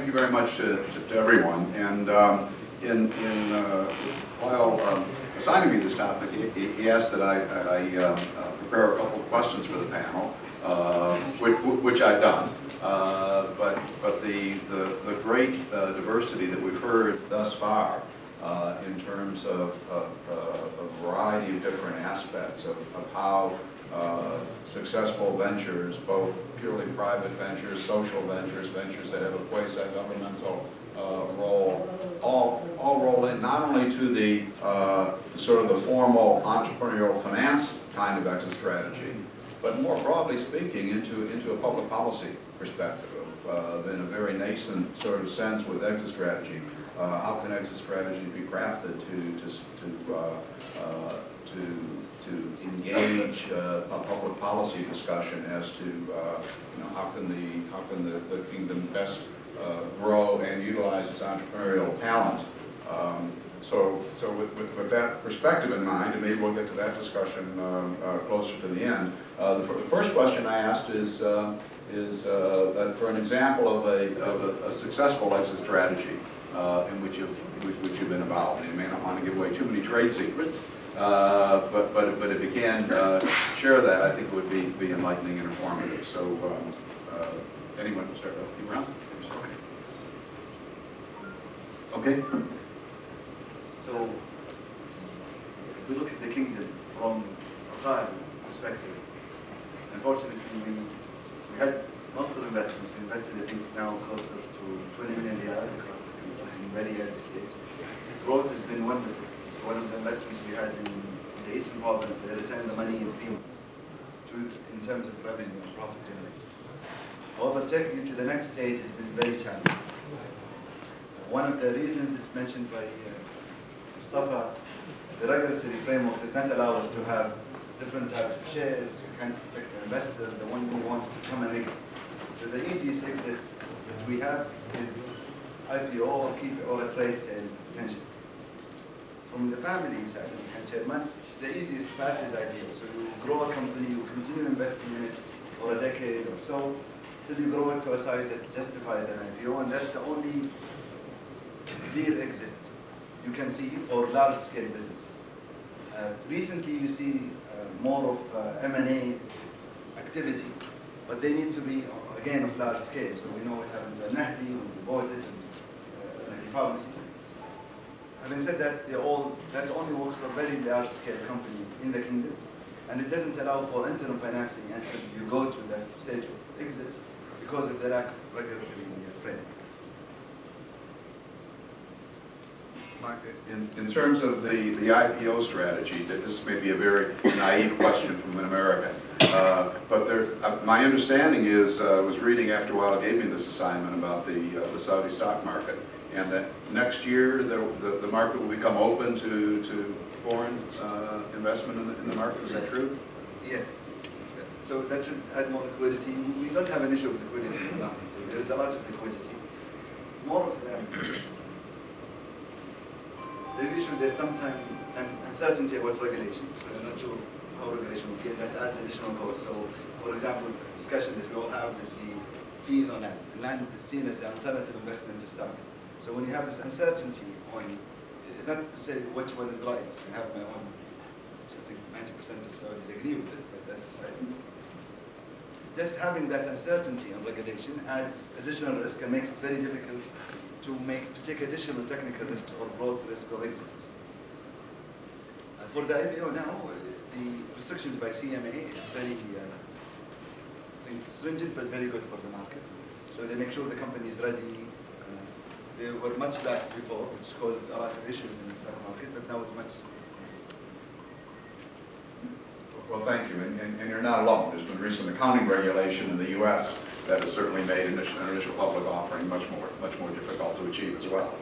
you very much to everyone. And while assigning me this topic, he asked that I prepare a couple of questions for the panel, which I've done. But the great diversity that we've heard thus far in terms of a variety of different aspects of how successful ventures, both purely private ventures, social ventures, ventures that have a quasi-governmental role, all roll in not only to the sort of the formal entrepreneurial finance kind of exit strategy, but more broadly speaking into a public policy perspective in a very nascent sort of sense with exit strategy. How can exit strategy be crafted to engage a public policy discussion as to how can the kingdom best grow and utilize its entrepreneurial talent. So with that perspective in mind, and maybe we'll get to that discussion closer to the end. The first question I asked is that for an example of a successful exit strategy in which you've been involved. You may not want to give away too many trade secrets, but if you can share that, I think it would be enlightening and informative. So anyone can start off. Ibrahim? Okay. So if we look at the kingdom from a trial perspective, unfortunately we had multiple investments. We invested, I think, now closer to 20 million riyals across the kingdom in very early stage. Growth has been wonderful. So one of the investments we had in the Eastern Province, they returned the money in 3 months in terms of revenue and profit generated. However, taking it to the next stage has been very challenging. One of the reasons is mentioned by Moustafa, the regulatory framework does not allow us to have different types of shares. We can't protect the investor, the one who wants to come and exit. So the easiest exit that we have is IPO or or a trade sale potential. From the family side, we can share much. The easiest path is IPO. So you grow a company, you continue investing in it for a decade or so, till you grow it to a size that justifies an IPO, and that's the only clear exit you can see for large-scale businesses. Recently, you see more of M&A activities, but they need to be, again, of large scale. So we know what happened to Nahdi when we bought it, and Nahdi Pharmacies. Having said that, that only works for very large-scale companies in the kingdom, and it doesn't allow for interim financing until you go to that stage of exit because of the lack of regulatory framework. In terms of the IPO strategy, this may be a very naive question from an American, but my understanding is, I was reading after a while, gave me this assignment about the Saudi stock market, and that next year the market will become open to foreign investment in the market. Is that true? Yes. So that should add more liquidity. We don't have an issue of liquidity in the market, so there's a lot of liquidity. More of them. The issue, there's sometimes uncertainty about regulation, so we're not sure how regulation will be, and that adds additional costs. So, for example, the discussion that we all have is the fees on land. Land is seen as an alternative investment to stock. So when you have this uncertainty on, it's not to say which one is right. I have my own, which I think 90% of Saudis agree with it, but that's aside. Just having that uncertainty on regulation adds additional risk and makes it very difficult to take additional technical risk or growth risk or exit risk. For the IPO now, the restrictions by CMA is very, I think, stringent but very good for the market. So they make sure the company is ready. They were much lax before, which caused a lot of issues in the stock market, but now it's much. Well, thank you, and you're not alone. There's been recent accounting regulation in the U.S. that has certainly made an initial public offering much more difficult to achieve as well.